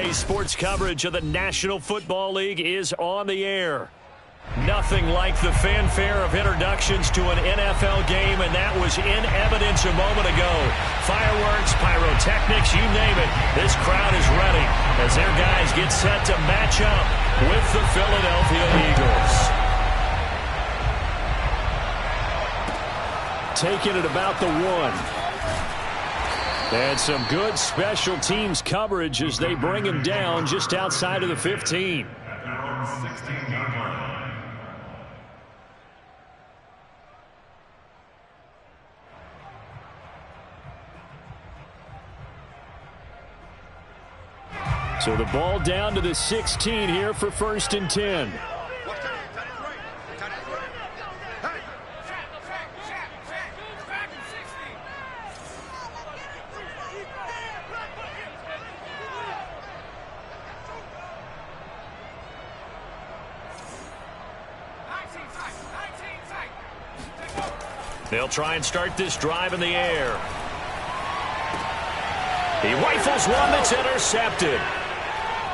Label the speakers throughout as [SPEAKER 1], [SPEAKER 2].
[SPEAKER 1] Today's sports coverage of the National Football League is on the air. Nothing like the fanfare of introductions to an NFL game, and that was in evidence a moment ago. Fireworks, pyrotechnics, you name it. This crowd is ready as their guys get set to match up with the Philadelphia Eagles. Taking it about the 1. And some good special teams coverage as they bring him down just outside of the 15. So the ball down to the 16 here for 1st and 10. They'll try and start this drive in the air. He rifles one that's intercepted.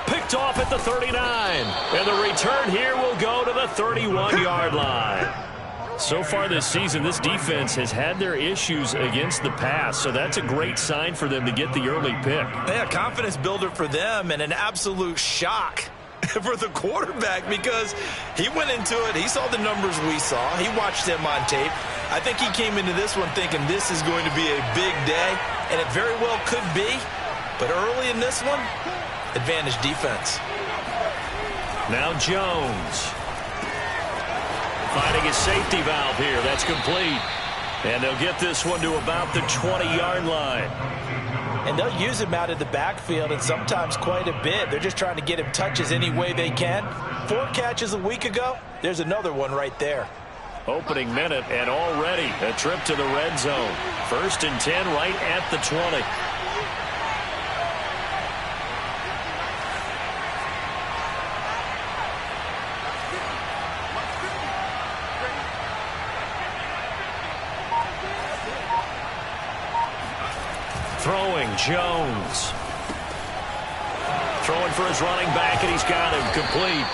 [SPEAKER 1] Picked off at the 39. And the return here will go to the 31-yard line. So far this season, this defense has had their issues against the pass, so that's a great sign for them to get the early pick.
[SPEAKER 2] Yeah, confidence builder for them and an absolute shock for the quarterback because he went into it. He saw the numbers we saw. He watched them on tape. I think he came into this one thinking this is going to be a big day, and it very well could be. But early in this one, advantage defense.
[SPEAKER 1] Now Jones. Finding his safety valve here. That's complete. And they'll get this one to about the 20-yard line.
[SPEAKER 2] And they'll use him out of the backfield, and sometimes quite a bit. They're just trying to get him touches any way they can. 4 catches a week ago. There's another one right there.
[SPEAKER 1] Opening minute, and already a trip to the red zone. 1st and 10 right at the 20. Throwing, Jones. Throwing for his running back, and he's got him complete.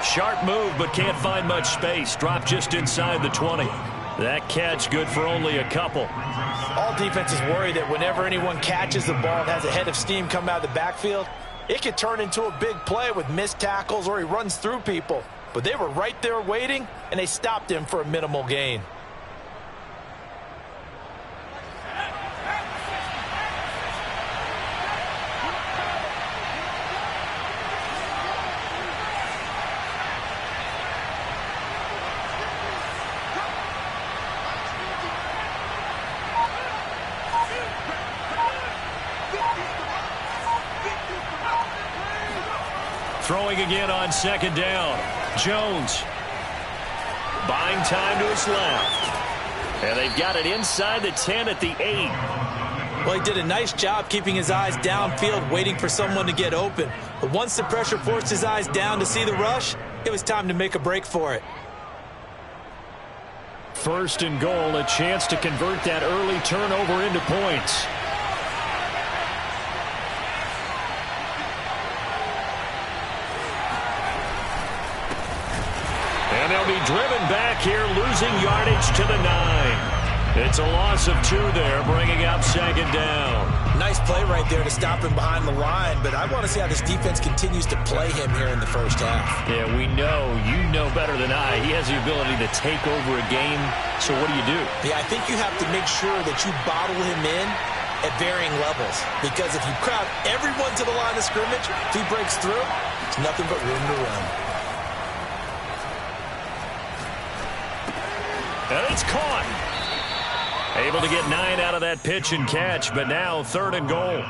[SPEAKER 1] Sharp move, but can't find much space. Dropped just inside the 20. That catch good for only a couple.
[SPEAKER 2] All defenses worry that whenever anyone catches the ball and has a head of steam come out of the backfield, it could turn into a big play with missed tackles or he runs through people. But they were right there waiting, and they stopped him for a minimal gain.
[SPEAKER 1] Throwing again on 2nd down. Jones. Buying time to his left. And they've got it inside the 10 at the 8.
[SPEAKER 2] Well, he did a nice job keeping his eyes downfield, waiting for someone to get open. But once the pressure forced his eyes down to see the rush, it was time to make a break for it.
[SPEAKER 1] 1st and goal, a chance to convert that early turnover into points. And they'll be driven back here, losing yardage to the 9. It's a loss of 2 there, bringing up 2nd down.
[SPEAKER 2] Nice play right there to stop him behind the line, but I want to see how this defense continues to play him here in the 1st half.
[SPEAKER 1] Yeah, we know, you know better than I, he has the ability to take over a game, so what do?
[SPEAKER 2] Yeah, I think you have to make sure that you bottle him in at varying levels, because if you crowd everyone to the line of scrimmage, if he breaks through, it's nothing but room to run.
[SPEAKER 1] And it's caught. Able to get 9 out of that pitch and catch, but now 3rd and goal.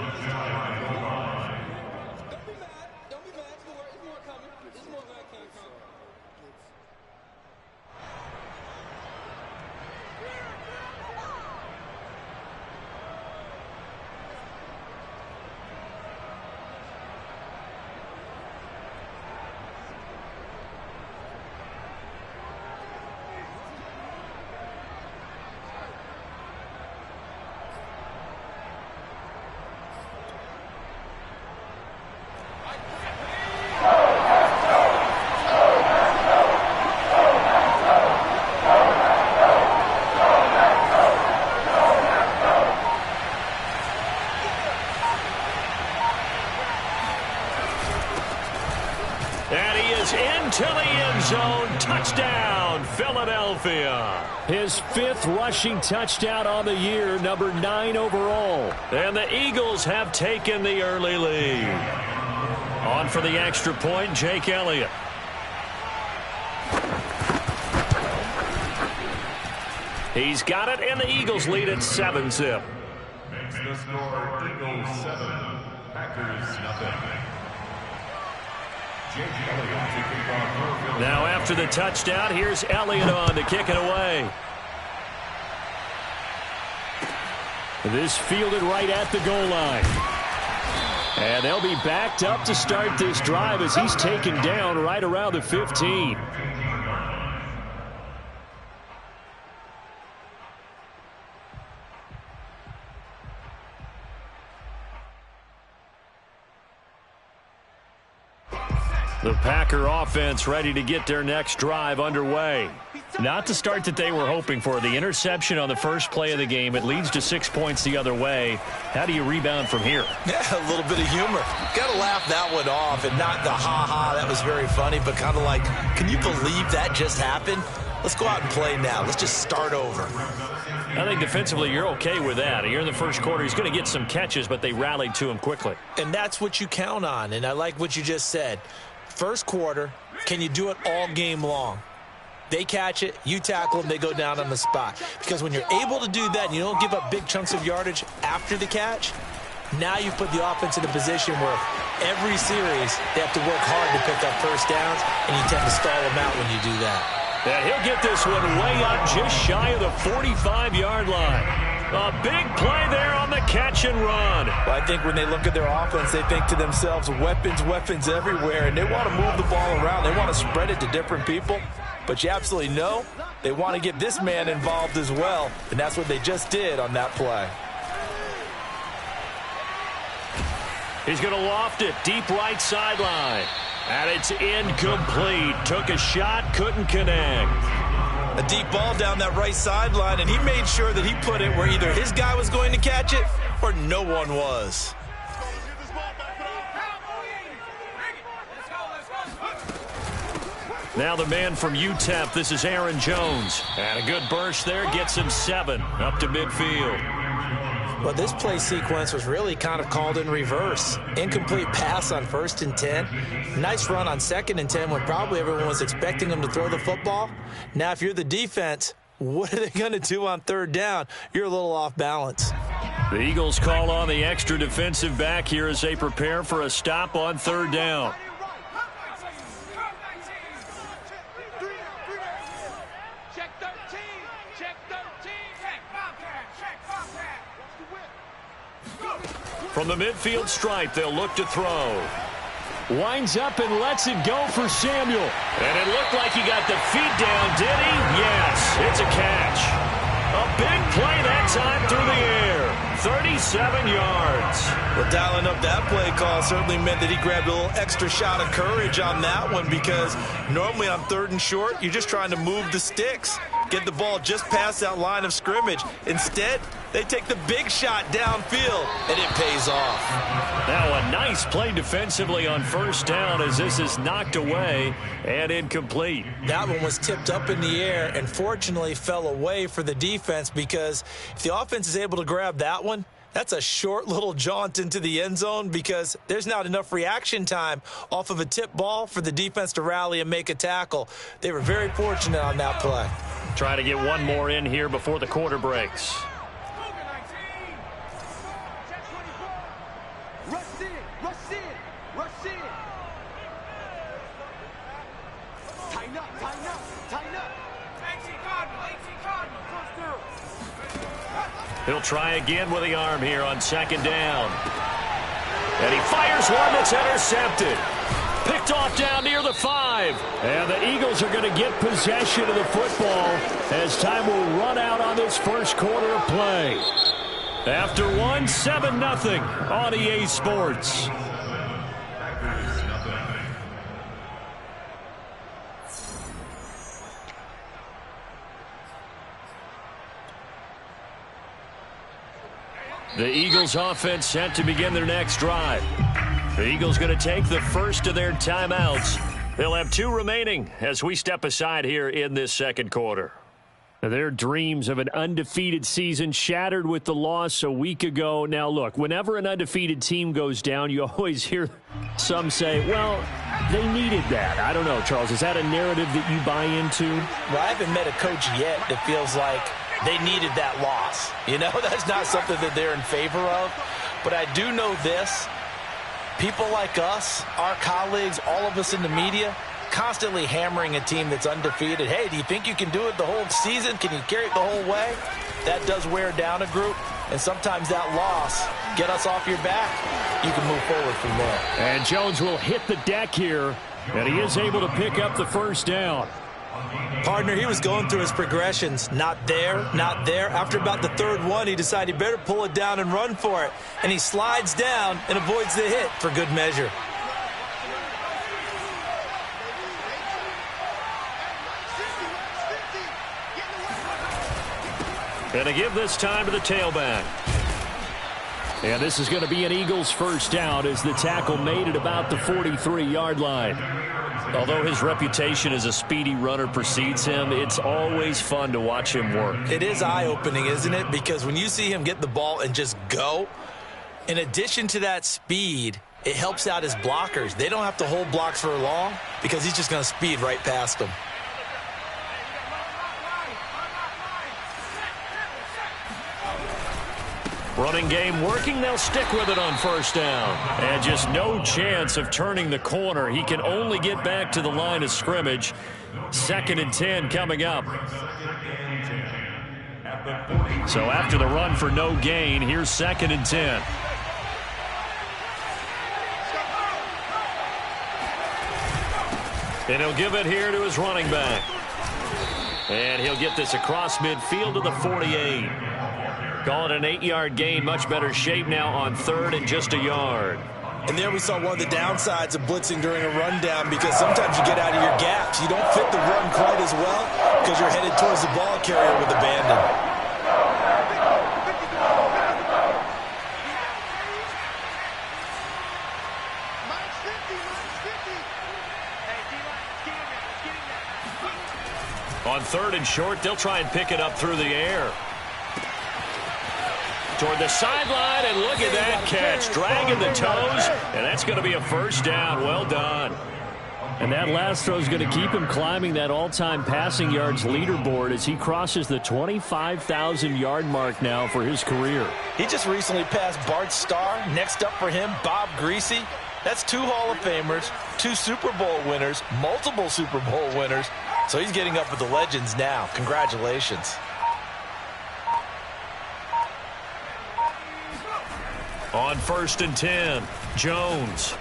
[SPEAKER 1] into the end zone. Touchdown, Philadelphia. His 5th rushing touchdown on the year, number 9 overall. And the Eagles have taken the early lead. On for the extra point, Jake Elliott. He's got it, and the Eagles lead at 7-zip.
[SPEAKER 3] Makes the score Eagles 7, Packers nothing.
[SPEAKER 1] Now after the touchdown, here's Elliott on to kick it away. This fielded right at the goal line. And they'll be backed up to start this drive as he's taken down right around the 15. The Packer offense ready to get their next drive underway. Not the start that they were hoping for. The interception on the first play of the game. It leads to 6 points the other way. How do you rebound from here?
[SPEAKER 2] Yeah, a little bit of humor. Got to laugh that one off and not the ha-ha. That was very funny, but kind of like, can you believe that just happened? Let's go out and play now. Let's just start over.
[SPEAKER 1] I think defensively you're okay with that. Here in the first quarter, he's going to get some catches, but they rallied to him quickly.
[SPEAKER 2] And that's what you count on, and I like what you just said. First quarter, can you do it all game long? They catch it, you tackle them, they go down on the spot. Because when you're able to do that and you don't give up big chunks of yardage after the catch, now you put the offense in a position where every series they have to work hard to pick up first downs, and you tend to stall them out when you do that.
[SPEAKER 1] And he'll get this one way up just shy of the 45-yard line. A big play there on the catch and run.
[SPEAKER 2] Well, I think when they look at their offense, they think to themselves, weapons, weapons everywhere, and they want to move the ball around. They want to spread it to different people, but you absolutely know they want to get this man involved as well, and that's what they just did on that play.
[SPEAKER 1] He's going to loft it deep right sideline. And it's incomplete. Took a shot, couldn't connect.
[SPEAKER 2] A deep ball down that right sideline, and he made sure that he put it where either his guy was going to catch it or no one was.
[SPEAKER 1] Now the man from UTEP, this is Aaron Jones. And a good burst there, gets him 7 up to midfield.
[SPEAKER 2] Well, this play sequence was really kind of called in reverse. Incomplete pass on 1st and 10. Nice run on 2nd and 10 when probably everyone was expecting him to throw the football. Now, if you're the defense, what are they going to do on 3rd down? You're a little off balance.
[SPEAKER 1] The Eagles call on the extra defensive back here as they prepare for a stop on 3rd down. From the midfield stripe, they'll look to throw. Winds up and lets it go for Samuel. And it looked like he got the feet down, did he? Yes, it's a catch. A big play that time through the air. 37 yards.
[SPEAKER 2] Well, dialing up that play call certainly meant that he grabbed a little extra shot of courage on that one, because normally on 3rd and short, you're just trying to move the sticks, get the ball just past that line of scrimmage. Instead, they take the big shot downfield, and it pays off.
[SPEAKER 1] Now a nice play defensively on 1st down as this is knocked away and incomplete.
[SPEAKER 2] That one was tipped up in the air and fortunately fell away for the defense, because if the offense is able to grab that one, that's a short little jaunt into the end zone, because there's not enough reaction time off of a tip ball for the defense to rally and make a tackle. They were very fortunate on that play.
[SPEAKER 1] Try to get one more in here before the quarter breaks. He'll try again with the arm here on 2nd down. And he fires one that's intercepted. Picked off down near the 5. And the Eagles are going to get possession of the football as time will run out on this first quarter of play. After 7-0 on EA Sports. The Eagles offense set to begin their next drive. The Eagles going to take the first of their timeouts They'll have 2 remaining as we step aside here in this second quarter. Their dreams of an undefeated season shattered with the loss a week ago. Now, look, whenever an undefeated team goes down, you always hear some say, well, they needed that. I don't know, Charles. Is that a narrative that you buy into?
[SPEAKER 2] Well, I haven't met a coach yet that feels like they needed that loss. You know, that's not something that they're in favor of. But I do know this. People like us, our colleagues, all of us in the media, constantly hammering a team that's undefeated. Hey, do you think you can do it the whole season? Can you carry it the whole way? That does wear down a group, and sometimes that loss, get us off your back, you can move forward from there.
[SPEAKER 1] And Jones will hit the deck here, and he is able to pick up the first down.
[SPEAKER 2] Partner, he was going through his progressions. Not there, not there. After about the third one, he decided he better pull it down and run for it. And he slides down and avoids the hit for good measure.
[SPEAKER 1] And to give this time to the tailback. And this is going to be an Eagles first down as the tackle made at about the 43-yard line. Although his reputation as a speedy runner precedes him, it's always fun to watch him work.
[SPEAKER 2] It is eye-opening, isn't it? Because when you see him get the ball and just go, in addition to that speed, it helps out his blockers. They don't have to hold blocks for long because he's just going to speed right past them.
[SPEAKER 1] Running game working. They'll stick with it on first down. And just no chance of turning the corner. He can only get back to the line of scrimmage. 2nd and 10 coming up. So after the run for no gain, here's 2nd and 10. And he'll give it here to his running back. And he'll get this across midfield to the 48. Call it an 8-yard gain. Much better shape now on 3rd and just a yard.
[SPEAKER 2] And there we saw one of the downsides of blitzing during a rundown, because sometimes you get out of your gaps. You don't fit the run quite as well because you're headed towards the ball carrier with abandon.
[SPEAKER 1] On 3rd and short, they'll try and pick it up through the air. Toward the sideline, and look at that catch. Dragging the toes, and that's going to be a first down. Well done. And that last throw is going to keep him climbing that all-time passing yards leaderboard as he crosses the 25,000-yard mark now for his career.
[SPEAKER 2] He just recently passed Bart Starr. Next up for him, Bob Greasy. That's 2 Hall of Famers, 2 Super Bowl winners, multiple Super Bowl winners. So he's getting up with the legends now. Congratulations.
[SPEAKER 1] On 1st and 10, Jones.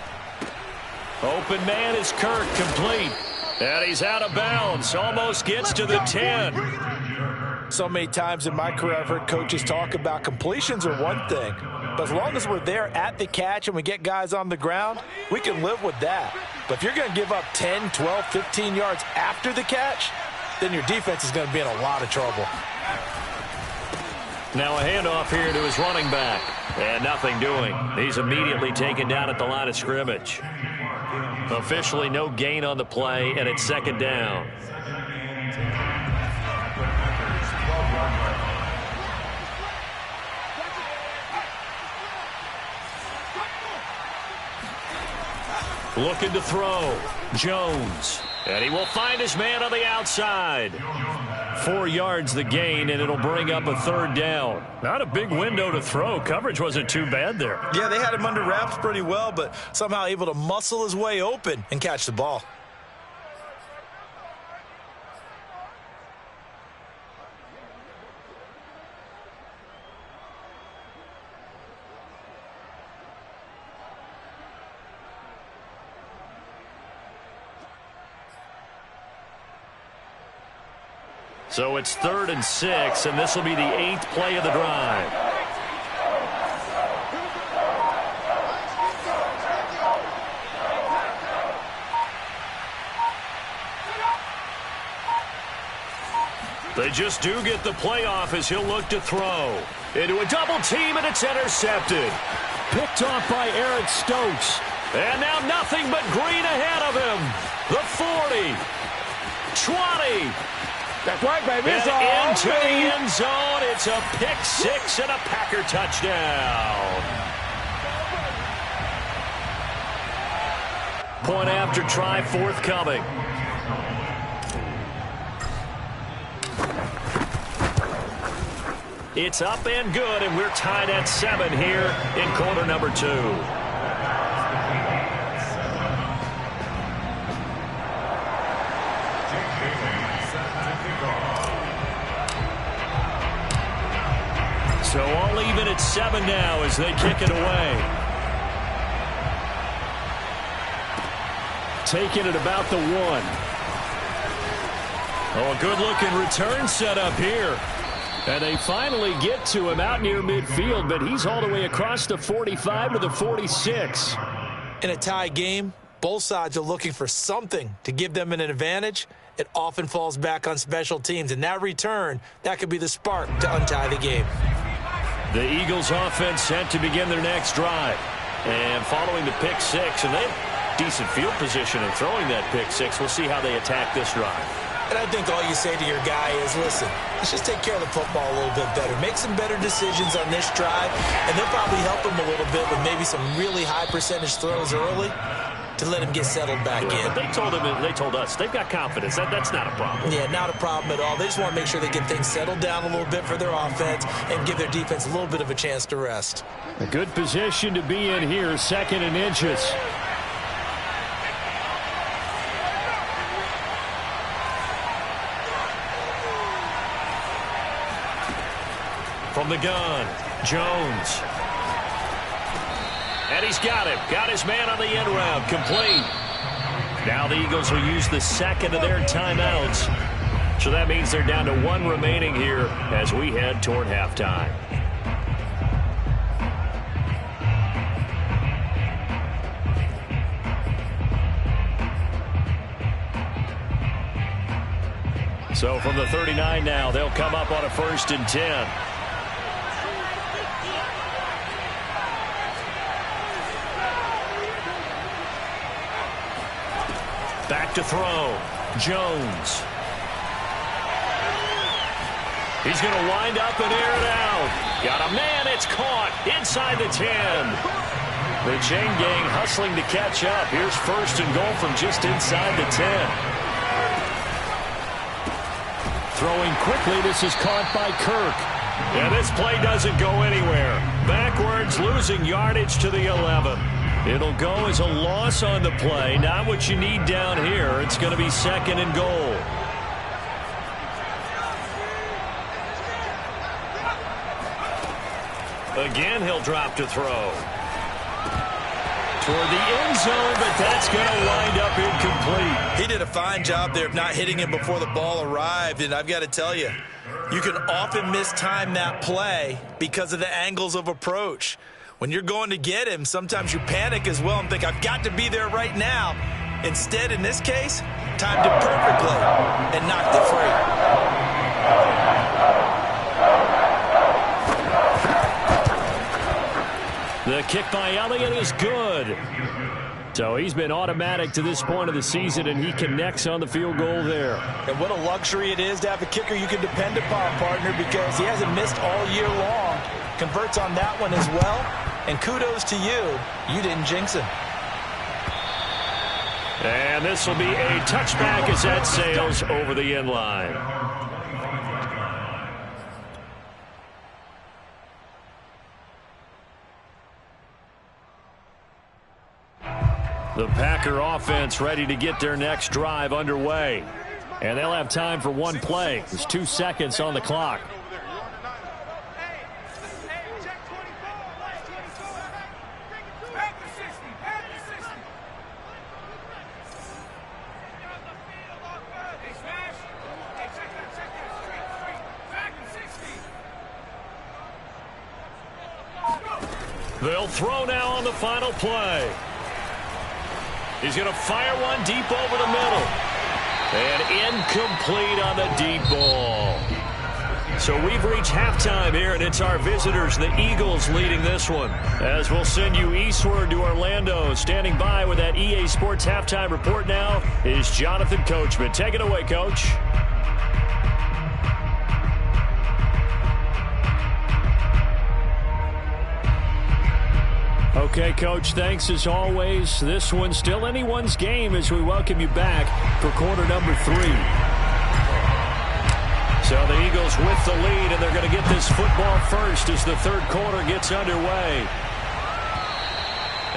[SPEAKER 1] Open man is Kirk, complete. And he's out of bounds. Almost gets to the 10.
[SPEAKER 2] So many times in my career I've heard coaches talk about completions are one thing. But as long as we're there at the catch and we get guys on the ground, we can live with that. But if you're going to give up 10, 12, 15 yards after the catch, then your defense is going to be in a lot of trouble.
[SPEAKER 1] Now a handoff here to his running back. And nothing doing. He's immediately taken down at the line of scrimmage. Officially no gain on the play, and it's 2nd down. Looking to throw. Jones. And he will find his man on the outside. 4 yards the gain, and it'll bring up a 3rd down. Not a big window to throw. Coverage wasn't too bad there.
[SPEAKER 2] Yeah, they had him under wraps pretty well, but somehow able to muscle his way open and catch the ball.
[SPEAKER 1] So it's 3rd and 6, and this will be the 8th play of the drive. They just do get the play off as he'll look to throw. Into a double team, and it's intercepted. Picked off by Eric Stokes. And now nothing but green ahead of him. The 40, 20.
[SPEAKER 4] That's right, baby. It's
[SPEAKER 1] and into the end zone. It's a pick six and a Packer touchdown. Point after try forthcoming. It's up and good, and we're tied at 7 here in quarter number 2. So all even at 7 now as they kick it away. Taking it about the 1. Oh, a good-looking return set up here. And they finally get to him out near midfield, but he's all the way across the 45 to the 46.
[SPEAKER 2] In a tie game, both sides are looking for something to give them an advantage. It often falls back on special teams, and that return, that could be the spark to untie the game.
[SPEAKER 1] The Eagles offense set to begin their next drive. And following the pick six, and they have decent field position in throwing that pick six. We'll see how they attack this drive.
[SPEAKER 2] And I think all you say to your guy is, listen, let's just take care of the football a little bit better. Make some better decisions on this drive, and they'll probably help him a little bit with maybe some really high percentage throws early to let him get settled back in.
[SPEAKER 1] But they told us they've got confidence. That's not a problem.
[SPEAKER 2] Yeah, not a problem at all. They just want to make sure they get things settled down a little bit for their offense and give their defense a little bit of a chance to rest.
[SPEAKER 1] A good position to be in here, 2nd and inches. From the gun, Jones. And he's got him. Got his man on the end round. Complete. Now the Eagles will use the 2nd of their timeouts. So that means they're down to 1 remaining here as we head toward halftime. So from the 39 now, they'll come up on a 1st and 10. Back to throw. Jones. He's going to wind up and air it out. Got a man. It's caught inside the 10. The chain gang hustling to catch up. Here's 1st and goal from just inside the 10. Throwing quickly. This is caught by Kirk. And this play doesn't go anywhere. Backwards, losing yardage to the 11. It'll go as a loss on the play. Not what you need down here. It's going to be 2nd and goal. Again, he'll drop to throw. Toward the end zone, but that's going to wind up incomplete.
[SPEAKER 2] He did a fine job there of not hitting him before the ball arrived, and I've got to tell you, you can often mistime that play because of the angles of approach. When you're going to get him, sometimes you panic as well and think, I've got to be there right now. Instead, in this case, timed it perfectly and knocked it free.
[SPEAKER 1] The kick by Elliott is good. So he's been automatic to this point of the season, and he connects on the field goal there.
[SPEAKER 2] And what a luxury it is to have a kicker you can depend upon, partner, because he hasn't missed all year long. Converts on that one as well. And kudos to you. You didn't jinx him.
[SPEAKER 1] And this will be a touchback as that sails over the end line. The Packer offense ready to get their next drive underway. And they'll have time for 1 play. There's 2 seconds on the clock. They'll throw now on the final play. He's going to fire one deep over the middle. And incomplete on the deep ball. So we've reached halftime here, and it's our visitors, the Eagles, leading this one. As we'll send you eastward to Orlando. Standing by with that EA Sports halftime report now is Jonathan Coachman. Take it away, Coach. Okay, Coach, thanks as always. This one's still anyone's game as we welcome you back for quarter number 3. So the Eagles with the lead, and they're going to get this football first as the third quarter gets underway.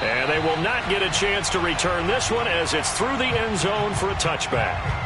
[SPEAKER 1] And they will not get a chance to return this one as it's through the end zone for a touchback.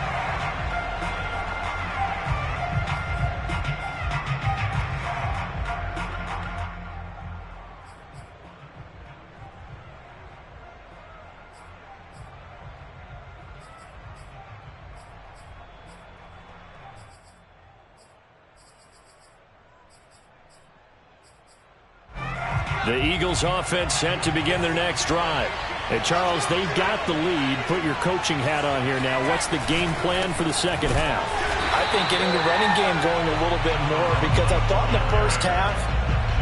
[SPEAKER 1] The Eagles offense set to begin their next drive. Hey, Charles, they've got the lead. Put your coaching hat on here now. What's the game plan for the second half?
[SPEAKER 2] I think getting the running game going a little bit more, because I thought in the first half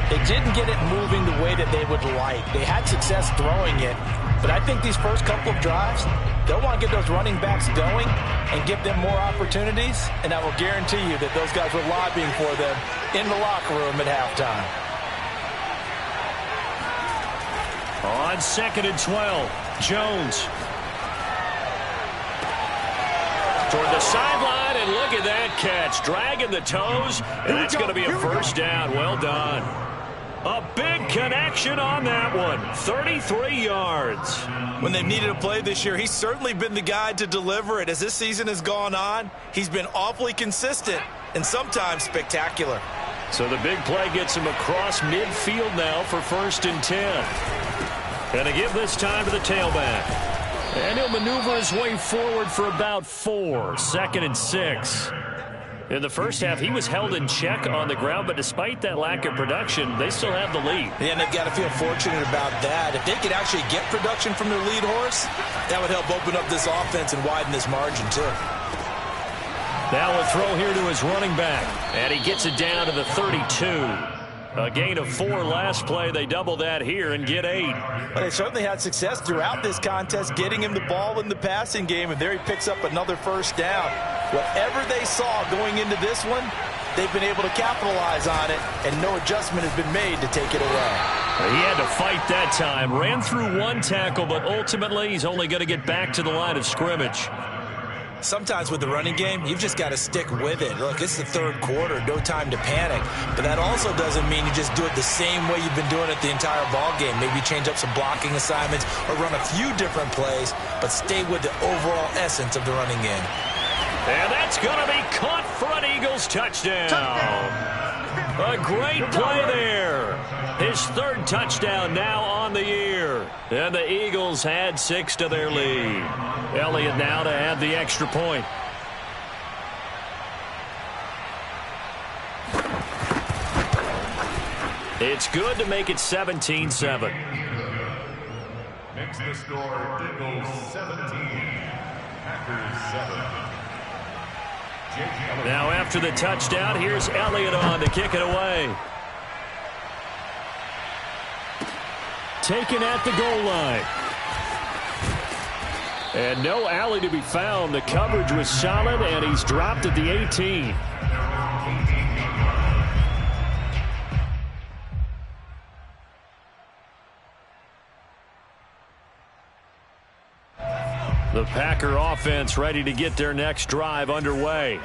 [SPEAKER 2] they didn't get it moving the way that they would like. They had success throwing it, but I think these first couple of drives, they'll want to get those running backs going and give them more opportunities, and I will guarantee you that those guys were lobbying for them in the locker room at halftime.
[SPEAKER 1] On 2nd and 12, Jones. Toward the sideline, and look at that catch. Dragging the toes, and that's going to be a first down. Well done. A big connection on that one. 33 yards.
[SPEAKER 2] When they've needed a play this year, he's certainly been the guy to deliver it. As this season has gone on, he's been awfully consistent and sometimes spectacular.
[SPEAKER 1] So the big play gets him across midfield now for 1st and 10. Going to give this time to the tailback. And he'll maneuver his way forward for about 4. 2nd and 6. In the first half, he was held in check on the ground, but despite that lack of production, they still have the lead.
[SPEAKER 2] Yeah, and they've got to feel fortunate about that. If they could actually get production from their lead horse, that would help open up this offense and widen this margin, too.
[SPEAKER 1] Now a throw here to his running back, and he gets it down to the 32. A gain of 4 last play. They double that here and get 8.
[SPEAKER 2] Well, they certainly had success throughout this contest getting him the ball in the passing game, and there he picks up another first down. Whatever they saw going into this one, they've been able to capitalize on it, and no adjustment has been made to take it away.
[SPEAKER 1] He had to fight that time. Ran through 1 tackle, but ultimately he's only going to get back to the line of scrimmage.
[SPEAKER 2] Sometimes with the running game, you've just got to stick with it. Look, it's the third quarter, no time to panic. But that also doesn't mean you just do it the same way you've been doing it the entire ball game. Maybe change up some blocking assignments or run a few different plays, but stay with the overall essence of the running game.
[SPEAKER 1] And that's going to be caught for an Eagles touchdown. A great play there. His 3rd touchdown now on the year. And the Eagles add 6 to their lead. Elliott now to add the extra point. It's good to make it 17-7.
[SPEAKER 3] Makes the score Eagles 17, Packers 7.
[SPEAKER 1] Now after the touchdown, here's Elliott on to kick it away. Taken at the goal line. And no alley to be found. The coverage was solid, and he's dropped at the 18. The Packer offense ready to get their next drive underway.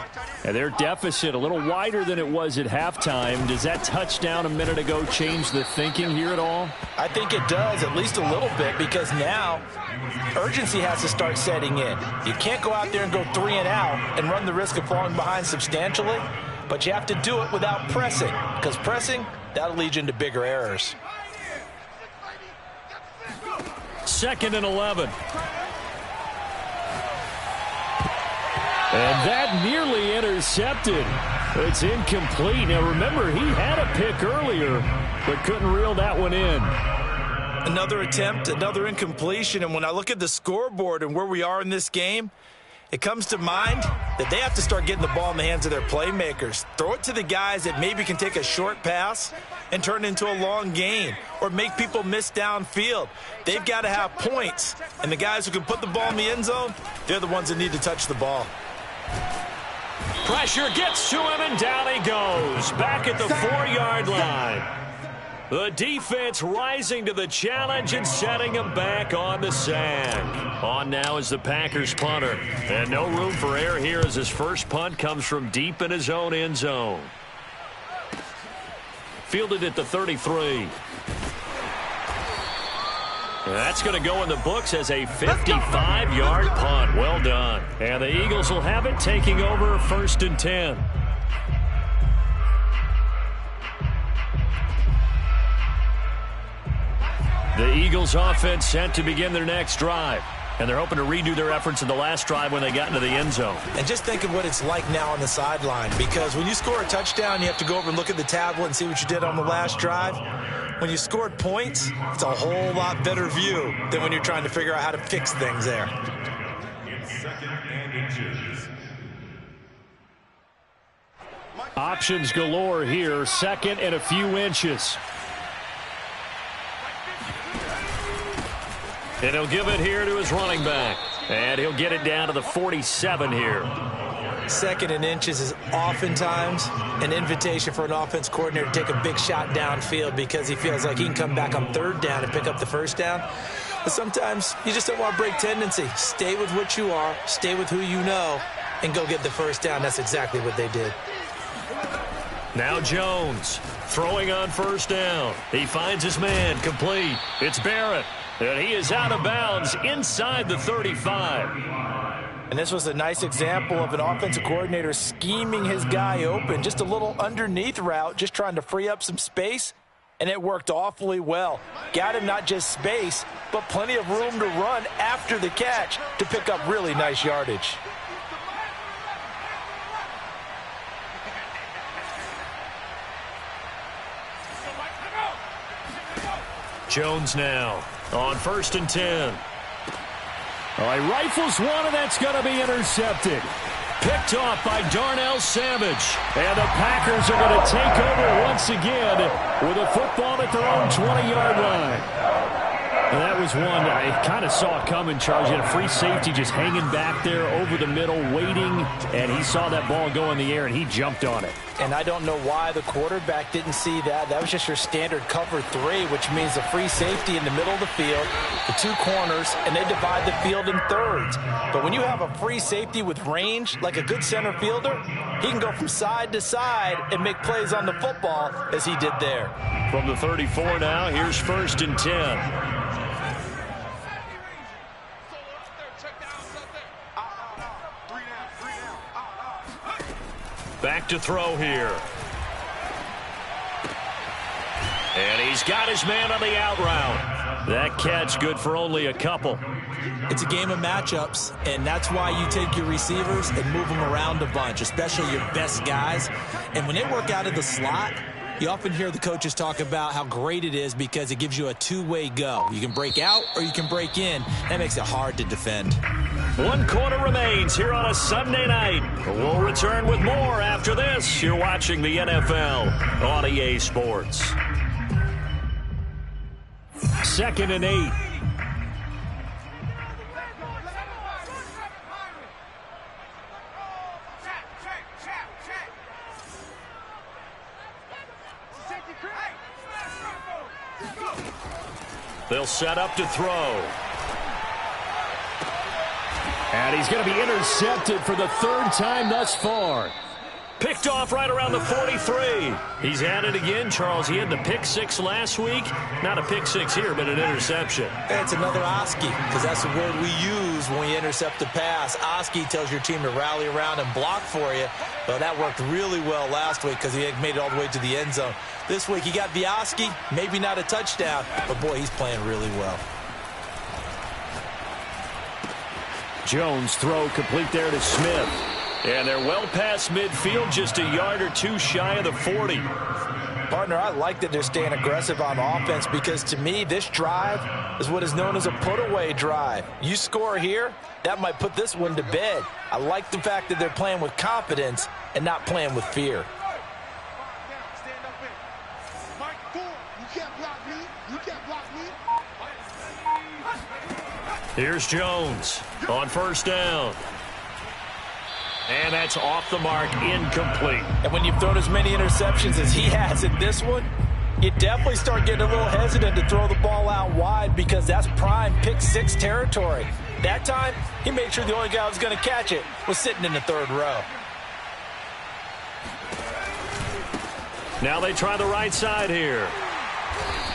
[SPEAKER 1] And their deficit a little wider than it was at halftime. Does that touchdown a minute ago change the thinking here at all?
[SPEAKER 2] I think it does, at least a little bit, because now urgency has to start setting in. You can't go out there and go 3 and out and run the risk of falling behind substantially, but you have to do it without pressing, because pressing, that'll lead you into bigger errors.
[SPEAKER 1] 2nd and 11. And that nearly intercepted. It's incomplete. Now, remember, he had a pick earlier, but couldn't reel that one in.
[SPEAKER 2] Another attempt, another incompletion. And when I look at the scoreboard and where we are in this game, it comes to mind that they have to start getting the ball in the hands of their playmakers. Throw it to the guys that maybe can take a short pass and turn it into a long gain or make people miss downfield. They've got to have points, and the guys who can put the ball in the end zone, they're the ones that need to touch the ball.
[SPEAKER 1] Pressure gets to him, and down he goes. Back at the 4-yard line. The defense rising to the challenge and setting him back on the sand. On now is the Packers punter. And no room for error here as his first punt comes from deep in his own end zone. Fielded at the 33. That's going to go in the books as a 55-yard punt. Well done. And the Eagles will have it, taking over 1st and 10. The Eagles offense set to begin their next drive. And they're hoping to redo their efforts in the last drive when they got into the end zone.
[SPEAKER 2] And just think of what it's like now on the sideline, because when you score a touchdown, you have to go over and look at the tablet and see what you did on the last drive. When you scored points, it's a whole lot better view than when you're trying to figure out how to fix things there.
[SPEAKER 3] It's 2nd and inches.
[SPEAKER 1] Options galore here. 2nd and a few inches. And he'll give it here to his running back. And he'll get it down to the 47 here.
[SPEAKER 2] 2nd and inches is oftentimes an invitation for an offense coordinator to take a big shot downfield because he feels like he can come back on 3rd down and pick up the 1st down. But sometimes you just don't want to break tendency. Stay with what you are, stay with who you know, and go get the 1st down. That's exactly what they did.
[SPEAKER 1] Now Jones throwing on 1st down. He finds his man complete. It's Barrett. And he is out of bounds inside the 35.
[SPEAKER 2] And this was a nice example of an offensive coordinator scheming his guy open. Just a little underneath route, just trying to free up some space. And it worked awfully well. Got him not just space, but plenty of room to run after the catch to pick up really nice yardage.
[SPEAKER 1] Jones now on 1st and 10. All right, rifles one, and that's going to be intercepted. Picked off by Darnell Savage. And the Packers are going to take over once again with a football at their own 20-yard line. And that was one I kind of saw it coming, Charles. You had a free safety just hanging back there over the middle, waiting, and he saw that ball go in the air, and he jumped on it.
[SPEAKER 2] And I don't know why the quarterback didn't see that. That was just your standard cover 3, which means a free safety in the middle of the field, the 2 corners, and they divide the field in thirds. But when you have a free safety with range, like a good center fielder, he can go from side to side and make plays on the football as he did there.
[SPEAKER 1] From the 34 now, here's 1st and 10. Back to throw here. And he's got his man on the out route. That catch good for only a couple.
[SPEAKER 2] It's a game of matchups, and that's why you take your receivers and move them around a bunch, especially your best guys. And when they work out of the slot, you often hear the coaches talk about how great it is because it gives you a two-way go. You can break out or you can break in. That makes it hard to defend.
[SPEAKER 1] 1 quarter remains here on a Sunday night. We'll return with more after this. You're watching the NFL on EA Sports. 2nd and 8. They'll set up to throw. And he's going to be intercepted for the 3rd time thus far. Picked off right around the 43. He's at it again, Charles. He had the pick 6 last week. Not a pick 6 here, but an interception.
[SPEAKER 2] It's another Oski, because that's the word we use when we intercept a pass. Oski tells your team to rally around and block for you. Well, that worked really well last week because he made it all the way to the end zone. This week he got the Oski, maybe not a touchdown, but boy, he's playing really well.
[SPEAKER 1] Jones throw complete there to Smith. And they're well past midfield, just a yard or 2 shy of the 40.
[SPEAKER 2] Partner, I like that they're staying aggressive on offense because, to me, this drive is what is known as a put-away drive. You score here, that might put this one to bed. I like the fact that they're playing with confidence and not playing with fear.
[SPEAKER 1] Here's Jones on first down. And that's off the mark, incomplete.
[SPEAKER 2] And when you've thrown as many interceptions as he has in this one, you definitely start getting a little hesitant to throw the ball out wide because that's prime pick six territory. That time, he made sure the only guy who was going to catch it was sitting in the third row.
[SPEAKER 1] Now they try the right side here.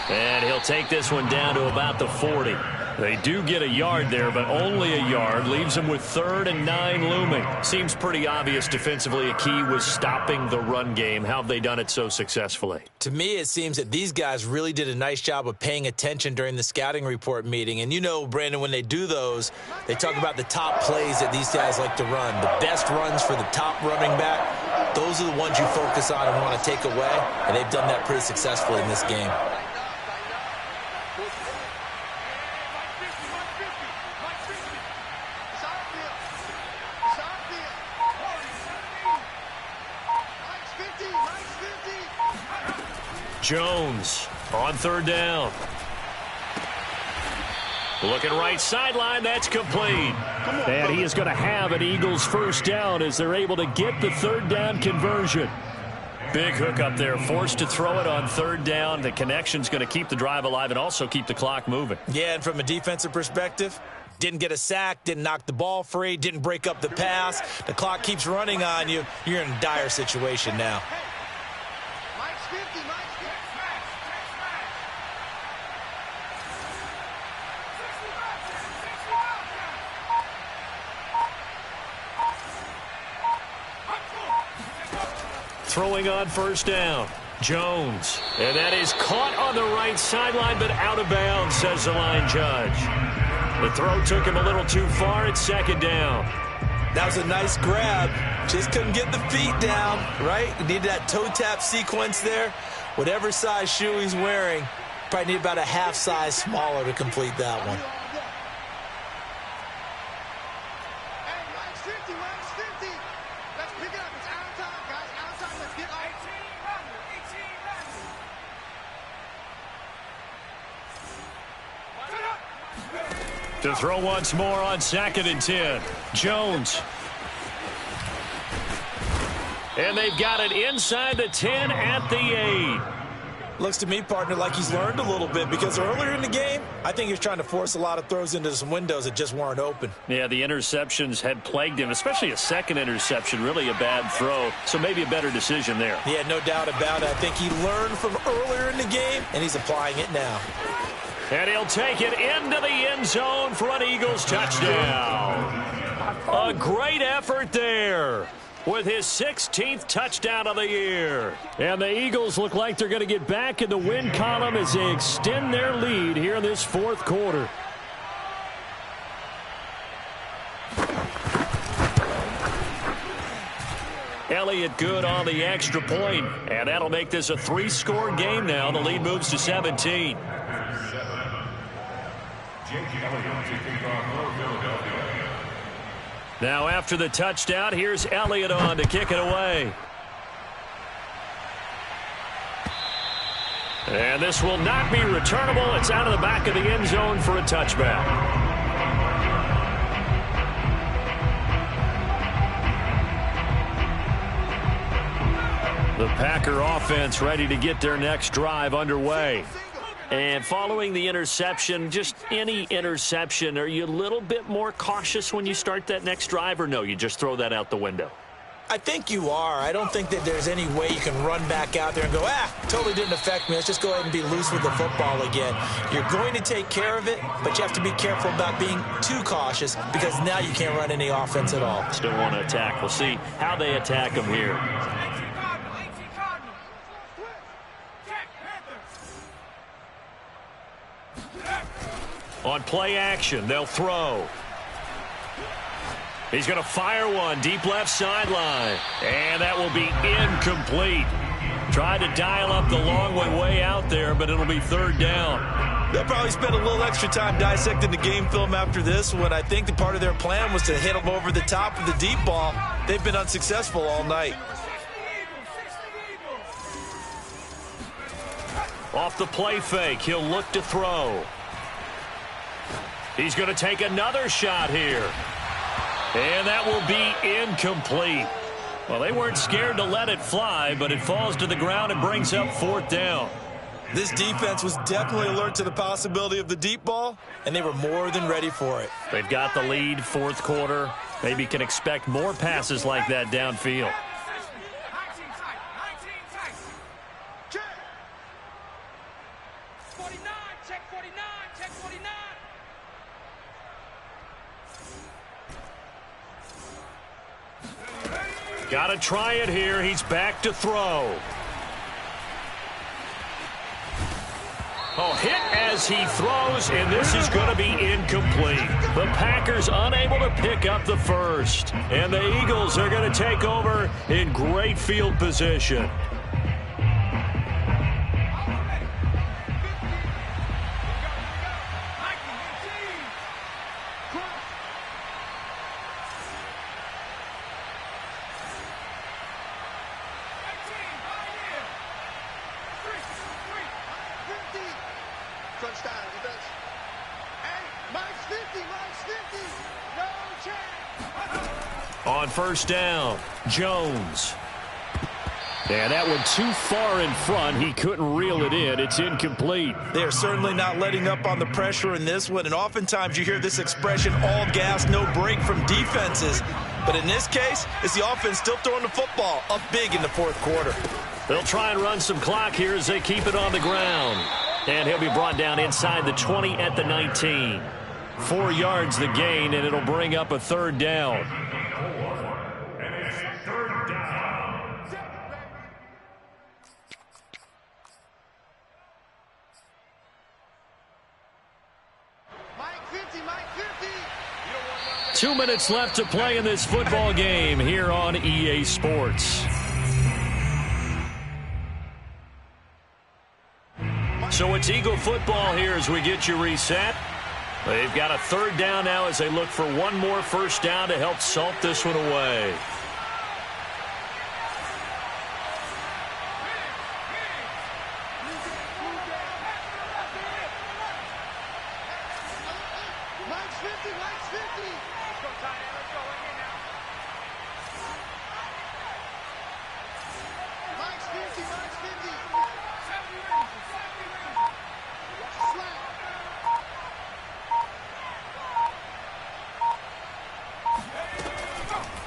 [SPEAKER 1] And he'll take this one down to about the 40. They do get a yard there, but only a yard. Leaves them with 3rd and 9 looming. Seems pretty obvious defensively a key was stopping the run game. How have they done it so successfully?
[SPEAKER 2] To me, it seems that these guys really did a nice job of paying attention during the scouting report meeting. And you know, Brandon, when they do those, they talk about the top plays that these guys like to run. The best runs for the top running back, those are the ones you focus on and want to take away. And they've done that pretty successfully in this game.
[SPEAKER 1] Jones on 3rd down. Looking right sideline, that's complete. And he is going to have an Eagles first down as they're able to get the 3rd down conversion. Big hook up there, forced to throw it on 3rd down. The connection's going to keep the drive alive and also keep the clock moving.
[SPEAKER 2] Yeah, and from a defensive perspective, didn't get a sack, didn't knock the ball free, didn't break up the pass. The clock keeps running on you. You're in a dire situation now.
[SPEAKER 1] Throwing on first down, Jones. And that is caught on the right sideline, but out of bounds, says the line judge. The throw took him a little too far. It's 2nd down.
[SPEAKER 2] That was a nice grab. Just couldn't get the feet down, right? Needed that toe tap sequence there. Whatever size shoe he's wearing, probably need about a half size smaller to complete that one.
[SPEAKER 1] To throw once more on 2nd and 10. Jones. And they've got it inside the 10 at the 8.
[SPEAKER 2] Looks to me, partner, like he's learned a little bit because earlier in the game, I think he was trying to force a lot of throws into some windows that just weren't open.
[SPEAKER 1] Yeah, the interceptions had plagued him, especially a second interception, really a bad throw. So maybe a better decision there.
[SPEAKER 2] Yeah, no doubt about it. I think he learned from earlier in the game, and he's applying it now.
[SPEAKER 1] And he'll take it into the end zone for an Eagles touchdown. A great effort there with his 16th touchdown of the year. And the Eagles look like they're going to get back in the win column as they extend their lead here in this 4th quarter. Elliott good on the extra point, and that'll make this a 3-score game now. The lead moves to 17. Now after the touchdown, here's Elliott on to kick it away. And this will not be returnable. It's out of the back of the end zone for a touchback. The Packer offense ready to get their next drive underway. And following the interception, just any interception, are you a little bit more cautious when you start that next drive, or no, you just throw that out the window?
[SPEAKER 2] I think you are. I don't think that there's any way you can run back out there and go, totally didn't affect me. Let's just go ahead and be loose with the football again. You're going to take care of it, but you have to be careful about being too cautious because now you can't run any offense at all.
[SPEAKER 1] Still want to attack. We'll see how they attack them here. On play action, they'll throw. He's going to fire one deep left sideline. And that will be incomplete. Tried to dial up the long way out there, but it'll be third down.
[SPEAKER 2] They'll probably spend a little extra time dissecting the game film after this one. I think the part of their plan was to hit them over the top of the deep ball. They've been unsuccessful all night.
[SPEAKER 1] Off the play fake, he'll look to throw. He's going to take another shot here. And that will be incomplete. Well, they weren't scared to let it fly, but it falls to the ground and brings up fourth down.
[SPEAKER 2] This defense was definitely alert to the possibility of the deep ball, and they were more than ready for it.
[SPEAKER 1] They've got the lead, fourth quarter. Maybe can expect more passes like that downfield. Got to try it here. He's back to throw. Oh, hit as he throws, and this is going to be incomplete. The Packers unable to pick up the first. And the Eagles are going to take over in great field position. On first down, Jones. And that one too far in front. He couldn't reel it in. It's incomplete.
[SPEAKER 2] They're certainly not letting up on the pressure in this one. And oftentimes you hear this expression, all gas, no break from defenses. But in this case, it's the offense still throwing the football up big in the fourth quarter.
[SPEAKER 1] They'll try and run some clock here as they keep it on the ground. And he'll be brought down inside the 20 at the 19. 4 yards the gain, and it'll bring up a third down. 2 minutes left to play in this football game here on EA Sports. So it's Eagle football here as we get you reset. They've got a third down now as they look for one more first down to help salt this one away.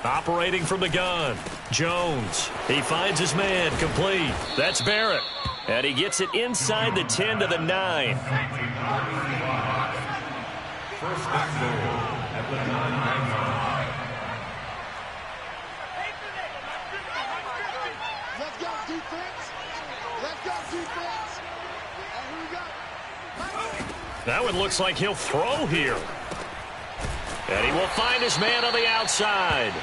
[SPEAKER 1] Operating from the gun, Jones. He finds his man, complete. That's Barrett. And he gets it inside the 10 to the 9.
[SPEAKER 3] First and goal at the 9-yard line.
[SPEAKER 5] Let's go, defense. Let's go, defense. And here we go.
[SPEAKER 1] That one looks like he'll throw here. And he will find his man on the outside.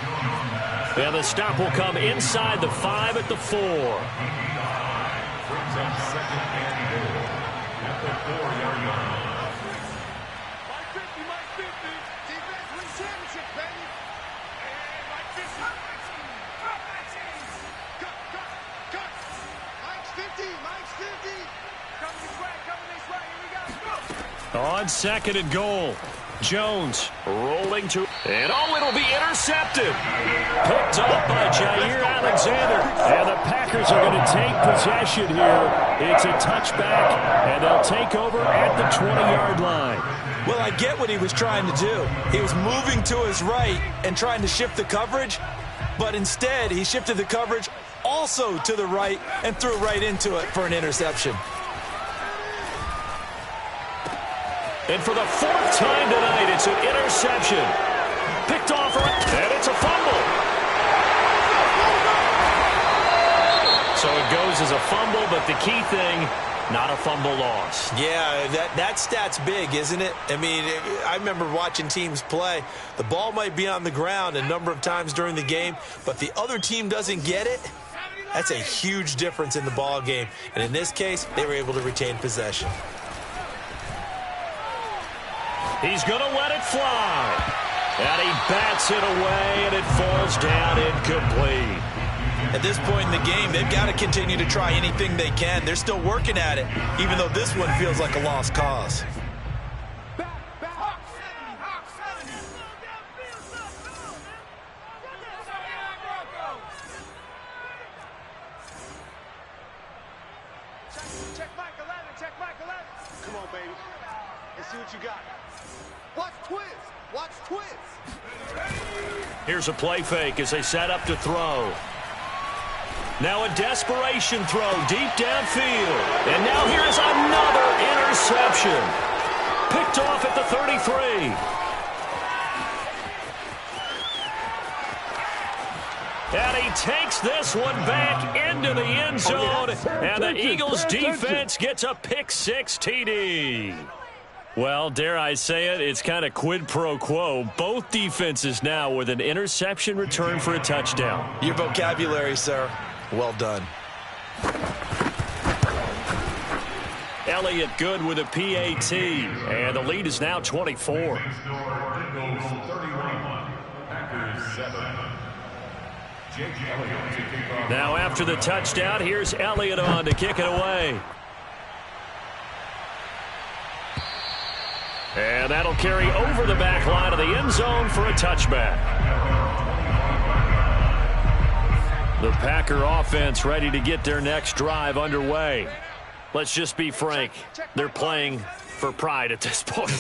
[SPEAKER 1] And the stop will come inside the 5 at the 4.
[SPEAKER 3] Brings up second and goal at the 4-yard line.
[SPEAKER 5] Mike 50, Mike 50. Defense wins championship, baby. And Mike 50. Cut. Mike's 50, Mike's 50. Coming this way, here we go.
[SPEAKER 1] On second and goal. Jones rolling to, and it'll be intercepted. Picked up by Jair Alexander. And the Packers are going to take possession here. It's a touchback, and they'll take over at the 20-yard line.
[SPEAKER 2] Well, I get what he was trying to do. He was moving to his right and trying to shift the coverage, but instead he shifted the coverage also to the right and threw right into it for an interception.
[SPEAKER 1] And for the 4th time tonight, it's an interception. Picked off, and it's a fumble. So it goes as a fumble, but the key thing, not a fumble loss.
[SPEAKER 2] Yeah, that stat's big, isn't it? I mean, I remember watching teams play. The ball might be on the ground a number of times during the game, but the other team doesn't get it. That's a huge difference in the ball game. And in this case, they were able to retain possession.
[SPEAKER 1] He's going to let it fly. And he bats it away, and it falls down incomplete.
[SPEAKER 2] At this point in the game, they've got to continue to try anything they can. They're still working at it, even though this one feels like a lost cause.
[SPEAKER 5] Check Mike 11, check Mike 11. Come on, baby. Let's see what you got. Watch twist. Watch twist.
[SPEAKER 1] Here's a play fake as they set up to throw. Now a desperation throw deep downfield. And now here's another interception. Picked off at the 33. And he takes this one back into the end zone. And the Eagles defense gets a pick six TD. Well, dare I say it, it's kind of quid pro quo. Both defenses now with an interception return for a touchdown.
[SPEAKER 2] Your vocabulary, sir. Well done.
[SPEAKER 1] Elliott good with a PAT. And the lead is now 24.
[SPEAKER 3] Eagles 31, Packers 7.
[SPEAKER 1] Now after the touchdown, here's Elliott on to kick it away. And that'll carry over the back line of the end zone for a touchback. The Packer offense ready to get their next drive underway. Let's just be frank. They're playing for pride at this point.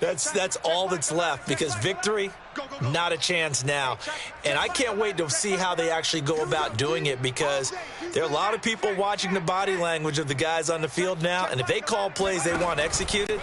[SPEAKER 2] That's all that's left, because victory, not a chance now. And I can't wait to see how they actually go about doing it, because there are a lot of people watching the body language of the guys on the field now, and if they call plays they want executed,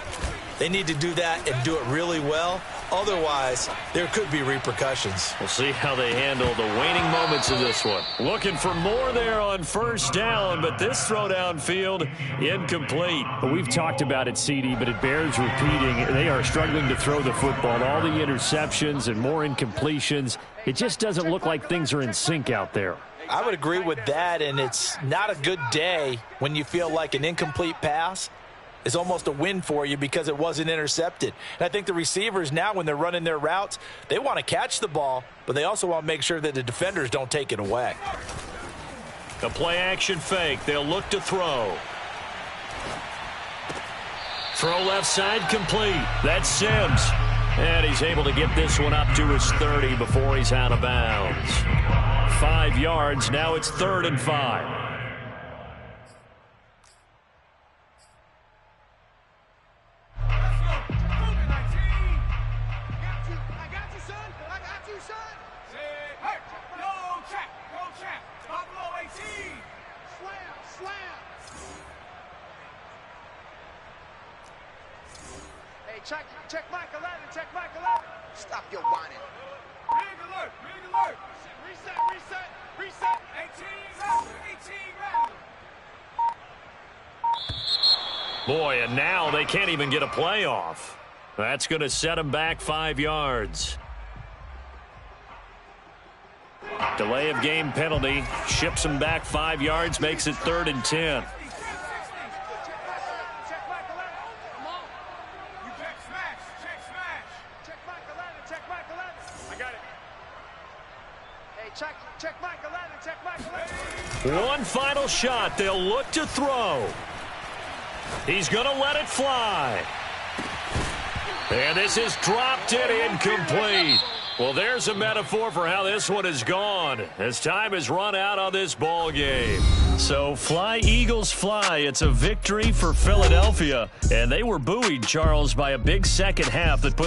[SPEAKER 2] they need to do that and do it really well. Otherwise, there could be repercussions.
[SPEAKER 1] We'll see how they handle the waning moments of this one. Looking for more there on first down, but this throw downfield, incomplete.
[SPEAKER 6] We've talked about it, CD, but it bears repeating. They are struggling to throw the football. All the interceptions and more incompletions. It just doesn't look like things are in sync out there.
[SPEAKER 2] I would agree with that, and it's not a good day when you feel like an incomplete pass is almost a win for you because it wasn't intercepted. And I think the receivers now, when they're running their routes, they want to catch the ball, but they also want to make sure that the defenders don't take it away.
[SPEAKER 1] A play action fake. They'll look to throw. Throw left side complete. That's Sims. And he's able to get this one up to his 30 before he's out of bounds. 5 yards. Now it's 3rd and 5.
[SPEAKER 5] Check Mike 11, check Mike 11. Stop your whining. Big alert, big alert. Reset, reset, reset. 18 ready.
[SPEAKER 1] Boy, and now they can't even get a playoff. That's going to set them back 5 yards. Delay of game penalty ships them back 5 yards, makes it 3rd and 10.
[SPEAKER 5] Check Mike 11, check Mike 11.
[SPEAKER 1] One final shot. They'll look to throw. He's going to let it fly. And this is dropped in incomplete. Well, there's a metaphor for how this one has gone as time has run out on this ball game. So fly, Eagles, fly. It's a victory for Philadelphia. And they were buoyed, Charles, by a big second half that put